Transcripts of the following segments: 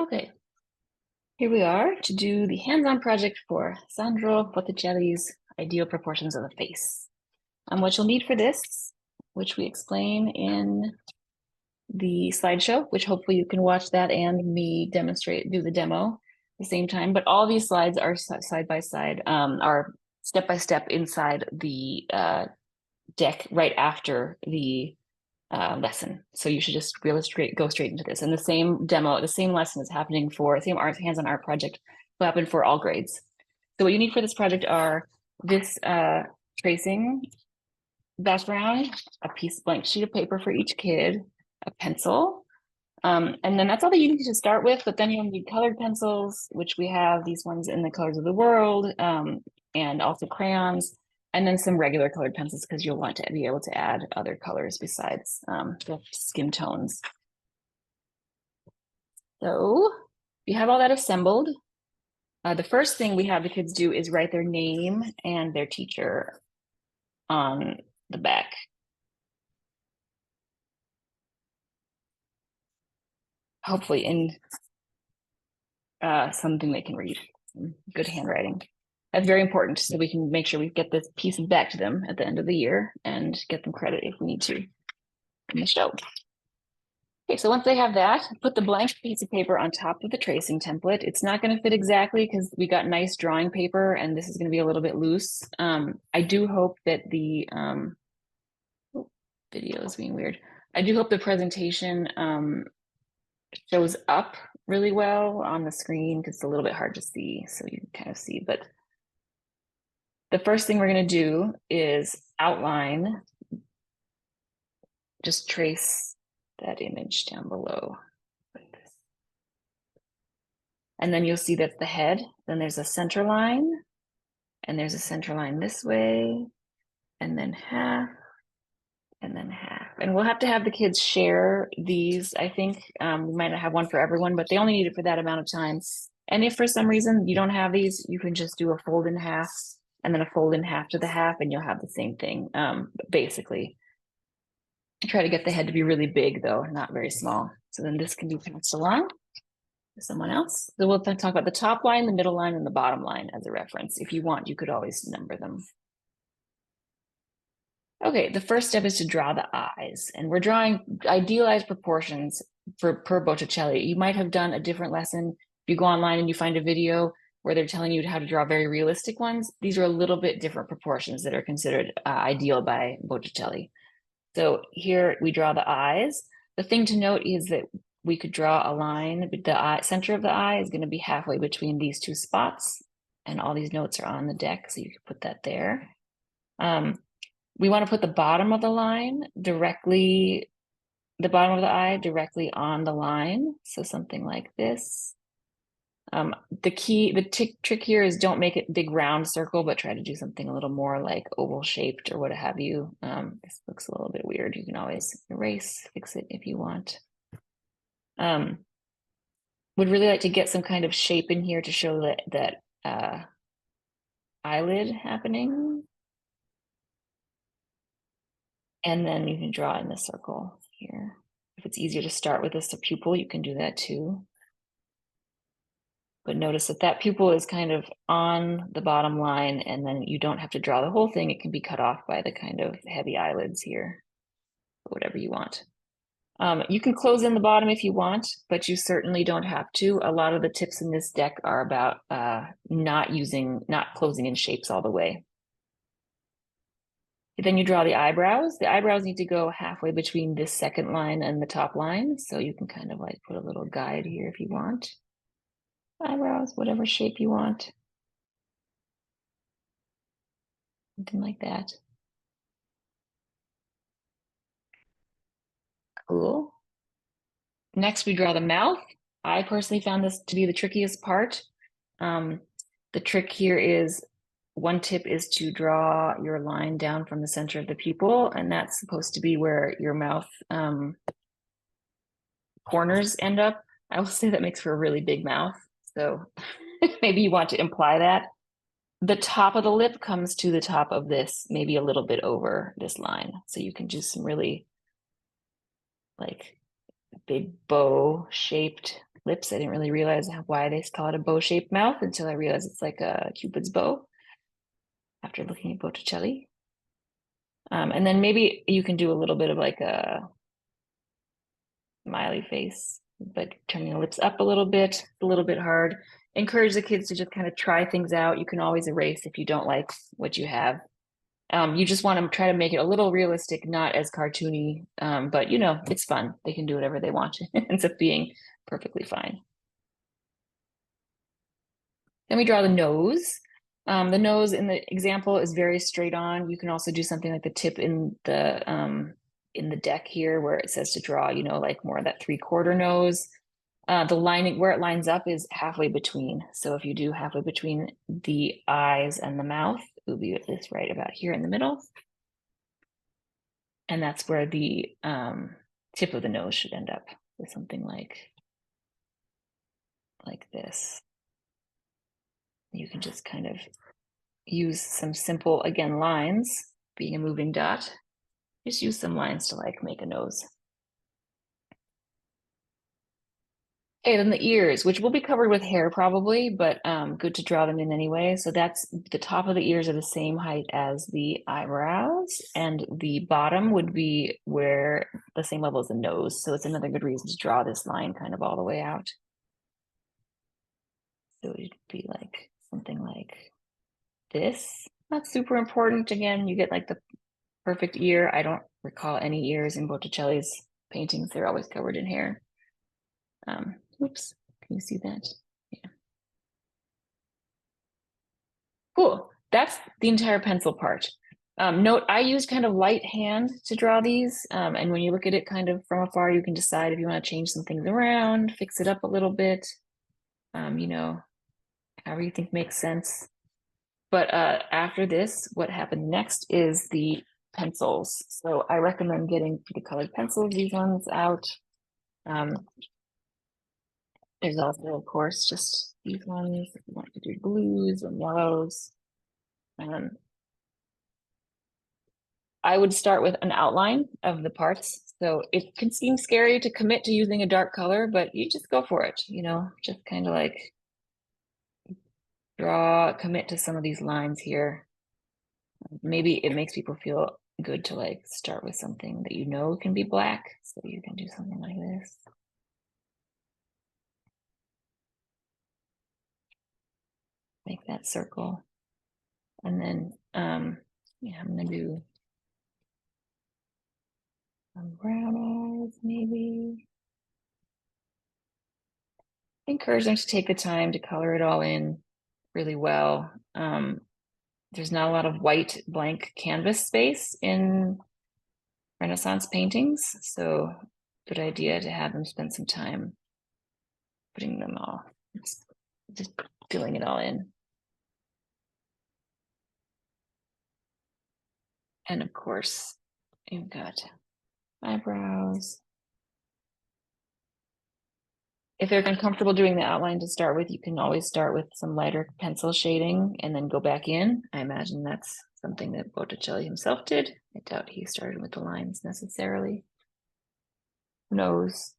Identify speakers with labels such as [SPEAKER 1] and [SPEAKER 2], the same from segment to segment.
[SPEAKER 1] Okay, here we are to do the hands-on project for Sandro Botticelli's Ideal Proportions of the Face. What you'll need for this, which we explain in the slideshow, which hopefully you can watch that and me do the demo at the same time. But all these slides are side by side, are step by step inside the deck right after the lesson. So you should just go straight into this. And the same demo, the same lesson is happening for, same hands-on art project will happen for all grades. So what you need for this project are this tracing background, a blank sheet of paper for each kid, a pencil, and then that's all that you need to start with. But then you'll need colored pencils, which we have these ones in the colors of the world, and also crayons, and then some regular colored pencils because you'll want to be able to add other colors besides the skin tones. So you have all that assembled. The first thing we have the kids do is write their name and their teacher on the back. Hopefully in something they can read, good handwriting. That's very important so we can make sure we get this piece back to them at the end of the year and get them credit if we need to in the show. Okay, so once they have that, put the blank piece of paper on top of the tracing template. It's not going to fit exactly because we got nice drawing paper and this is going to be a little bit loose. I do hope that the video is being weird. I do hope the presentation shows up really well on the screen because it's a little bit hard to see, so you can kind of see. But the first thing we're going to do is outline, just trace that image down below like this. And then you'll see that's the head. Then there's a center line, and there's a center line this way, and then half, and then half. And we'll have to have the kids share these. I think we might not have one for everyone, but they only need it for that amount of time. And if for some reason you don't have these, you can just do a fold in half and then a fold in half to the half, and you'll have the same thing, basically. Try to get the head to be really big, though, not very small. So then this can be passed along to someone else. So we'll talk about the top line, the middle line, and the bottom line as a reference. If you want, you could always number them. Okay, the first step is to draw the eyes. And we're drawing idealized proportions per Botticelli. You might have done a different lesson. If you go online and you find a video where they're telling you how to draw very realistic ones, these are a little bit different proportions that are considered ideal by Botticelli. So here we draw the eyes. The thing to note is that we could draw a line, but the center of the eye is going to be halfway between these two spots. And all these notes are on the deck, so you can put that there. We want to put the bottom of the line directly, the bottom of the eye directly on the line. So something like this. The trick here is don't make it big round circle, but try to do something a little more like oval shaped or what have you. This looks a little bit weird. You can always erase, fix it if you want. Would really like to get some kind of shape in here to show that eyelid happening. And then you can draw in the circle here. If it's easier to start with a pupil, you can do that too. But notice that pupil is kind of on the bottom line, and then you don't have to draw the whole thing. It can be cut off by the kind of heavy eyelids here, whatever you want. You can close in the bottom if you want, but you certainly don't have to. A lot of the tips in this deck are about not closing in shapes all the way. Then you draw the eyebrows. The eyebrows need to go halfway between this second line and the top line. So you can kind of like put a little guide here if you want. Eyebrows, whatever shape you want. Something like that. Cool. Next, we draw the mouth. I personally found this to be the trickiest part. The trick here is, one tip is to draw your line down from the center of the pupil, and that's supposed to be where your mouth corners end up. I will say that makes for a really big mouth, so maybe you want to imply that. The top of the lip comes to the top of this, maybe a little bit over this line. So you can do some really like big bow shaped lips. I didn't really realize why they call it a bow-shaped mouth until I realized it's like a Cupid's bow after looking at Botticelli. And then maybe you can do a little bit of like a smiley face, but turning the lips up a little bit, hard. Encourage the kids to just kind of try things out. You can always erase if you don't like what you have. You just want to try to make it a little realistic, not as cartoony, but you know, it's fun. They can do whatever they want. It ends up being perfectly fine. Then we draw the nose. The nose in the example is very straight on. You can also do something like the tip in the deck here where it says to draw, you know, like more of that 3/4 nose. The lining where it lines up is halfway between. So if you do halfway between the eyes and the mouth, it will be at this right about here in the middle. And that's where the tip of the nose should end up with something like this. You can just kind of use some simple, again, lines, being a moving dot. Just use some lines to like make a nose. Okay, then the ears, which will be covered with hair probably, but good to draw them in anyway. So that's the top of the ears are the same height as the eyebrows, and the bottom would be where the same level as the nose. So it's another good reason to draw this line kind of all the way out. So it'd be like something like this. Not super important. Again, you get like the perfect ear. I don't recall any ears in Botticelli's paintings. They're always covered in hair. Oops, can you see that? Yeah. Cool. That's the entire pencil part. Note, I used kind of light hand to draw these. And when you look at it kind of from afar, you can decide if you want to change some things around, fix it up a little bit, you know, however you think makes sense. But after this, what happened next is the pencils. So I recommend getting the colored pencils, these ones out. There's also, of course, just these ones if you want to do blues and yellows. I would start with an outline of the parts. So it can seem scary to commit to using a dark color, but you just go for it, you know, just kind of like commit to some of these lines here. Maybe it makes people feel good to like start with something that you know can be black. So you can do something like this. Make that circle. And then, yeah, I'm gonna do some brown eyes, maybe. Encourage them to take the time to color it all in really well. There's not a lot of white blank canvas space in Renaissance paintings, so good idea to have them spend some time putting them all, just filling it all in. And of course, you've got eyebrows. If they're uncomfortable doing the outline to start with, you can always start with some lighter pencil shading and then go back in. I imagine that's something that Botticelli himself did. I doubt he started with the lines necessarily. Nose.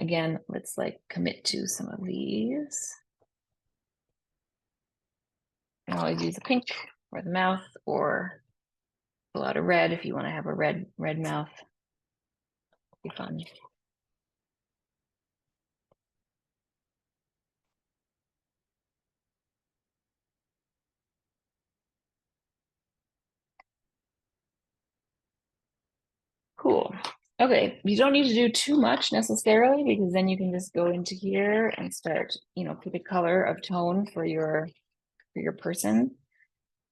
[SPEAKER 1] Again, let's like commit to some of these. You can always use a pink or the mouth, or pull out a red if you want to have a red mouth. Be fun. Cool. Okay, you don't need to do too much necessarily, because then you can just go into here and start, you know, pick a color of tone for your person.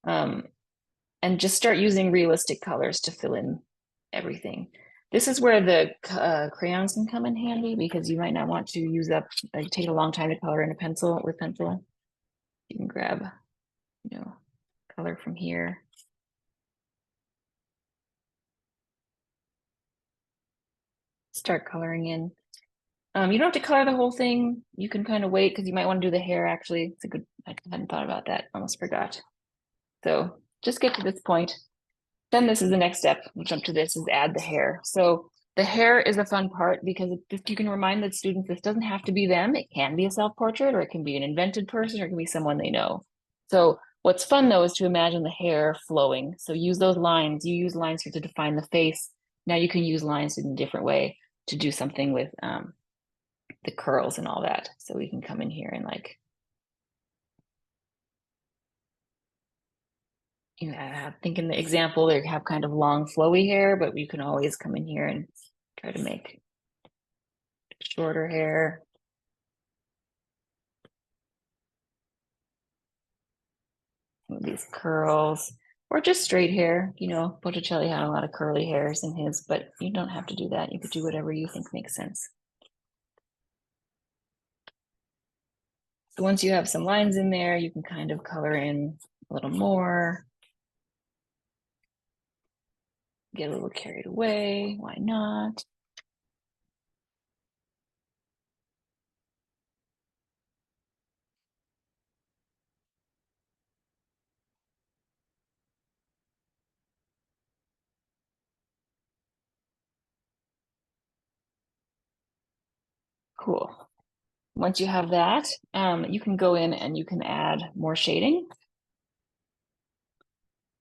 [SPEAKER 1] And just start using realistic colors to fill in everything. This is where the crayons can come in handy, because you might not want to use up, like take a long time to color in a pencil with pencil. You can grab, you know, color from here. Start coloring in. You don't have to color the whole thing. You can kind of wait, because you might want to do the hair actually. It's a good, I hadn't thought about that, almost forgot. So just get to this point Then this is the next step. We'll jump to this, is add the hair. So the hair is a fun part because you can remind the students this doesn't have to be them. It can be a self-portrait, or it can be an invented person, or it can be someone they know. So what's fun though is to imagine the hair flowing. So use those lines. You use lines here to define the face. Now you can use lines in a different way to do something with the curls and all that. So we can come in here and like, you know, think in the example, they have kind of long flowy hair, but you can always come in here and try to make shorter hair. These curls, or just straight hair. You know, Botticelli had a lot of curly hairs in his, but you don't have to do that. You could do whatever you think makes sense. So once you have some lines in there, you can kind of color in a little more. Get a little carried away, why not? Cool. Once you have that, you can go in and you can add more shading.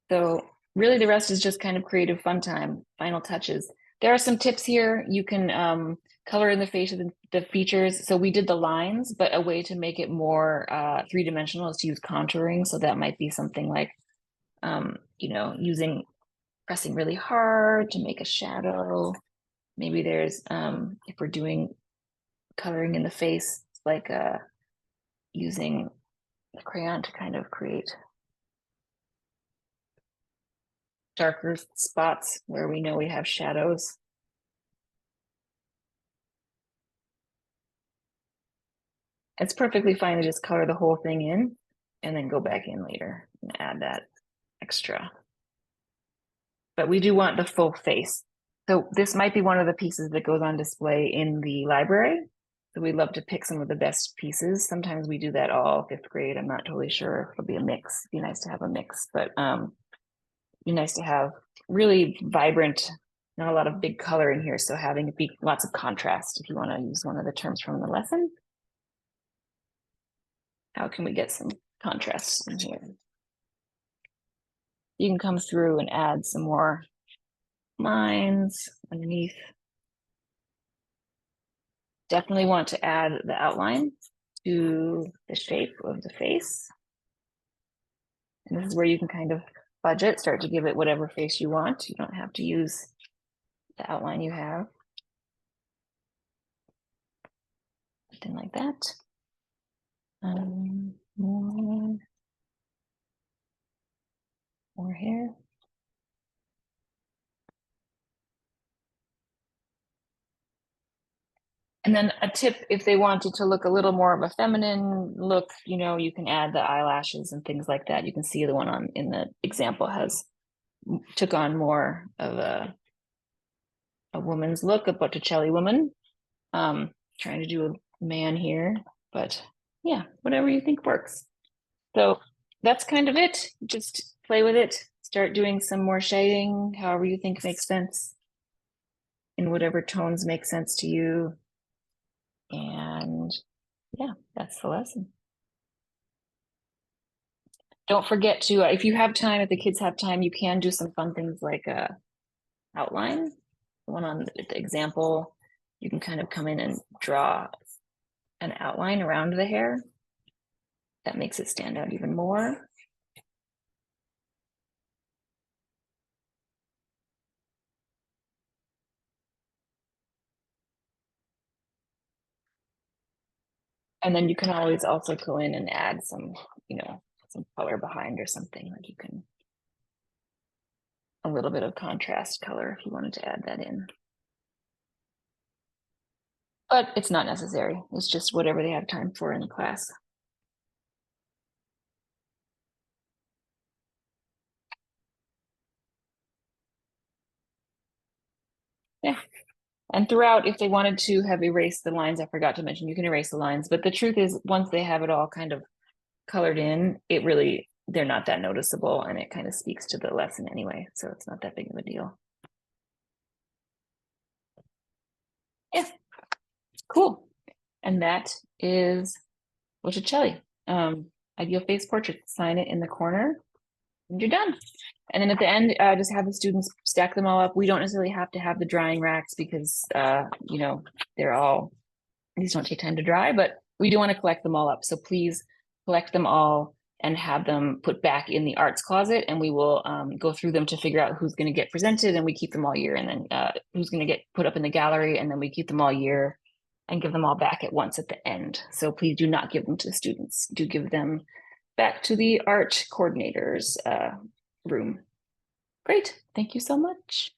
[SPEAKER 1] So really the rest is just kind of creative fun time, final touches. There are some tips here. You can color in the face of the features. So we did the lines, but a way to make it more three-dimensional is to use contouring. So that might be something like, you know, pressing really hard to make a shadow. Maybe there's, if we're doing coloring in the face, like using the crayon to kind of create darker spots where we know we have shadows. It's perfectly fine to just color the whole thing in and then go back in later and add that extra. But we do want the full face. So this might be one of the pieces that goes on display in the library. So we love to pick some of the best pieces. Sometimes we do that all fifth grade. I'm not totally sure if it'll be a mix. It'd be nice to have a mix, but be nice to have really vibrant, not a lot of big color in here. So having it be lots of contrast, if you want to use one of the terms from the lesson. How can we get some contrast in here? You can come through and add some more lines underneath. Definitely want to add the outline to the shape of the face. And this is where you can kind of budget, start to give it whatever face you want. You don't have to use the outline you have. Something like that. More hair. And then a tip, if they wanted to look a little more of a feminine look, you know, you can add the eyelashes and things like that. You can see the one on in the example took on more of a woman's look, a Botticelli woman. Trying to do a man here, but yeah, whatever you think works. So that's kind of it. Just play with it. Start doing some more shading, however you think makes sense, in whatever tones make sense to you. And yeah, that's the lesson. Don't forget to, if you have time, if the kids have time, you can do some fun things like outline. The one on the example, you can kind of come in and draw an outline around the hair. That makes it stand out even more. And then you can always also go in and add some, you know, some color behind or something. Like you can, a little bit of contrast color if you wanted to add that in. But it's not necessary. It's just whatever they have time for in the class. Yeah. And throughout, if they wanted to have erased the lines, I forgot to mention, you can erase the lines. But the truth is, once they have it all kind of colored in, it really they're not that noticeable, and it kind of speaks to the lesson anyway, so it's not that big of a deal. Yeah, cool. And that is Botticelli. Ideal face portrait. Sign it in the corner, and you're done. And then at the end, just have the students stack them all up. We don't necessarily have to have the drying racks because, you know, these don't take time to dry, but we do want to collect them all up. So please collect them all and have them put back in the arts closet, and we will go through them to figure out who's going to get presented, and we keep them all year, and then who's going to get put up in the gallery, and then we keep them all year and give them all back at once at the end. So please do not give them to the students. Do give them back to the art coordinator's room. Great. Thank you so much.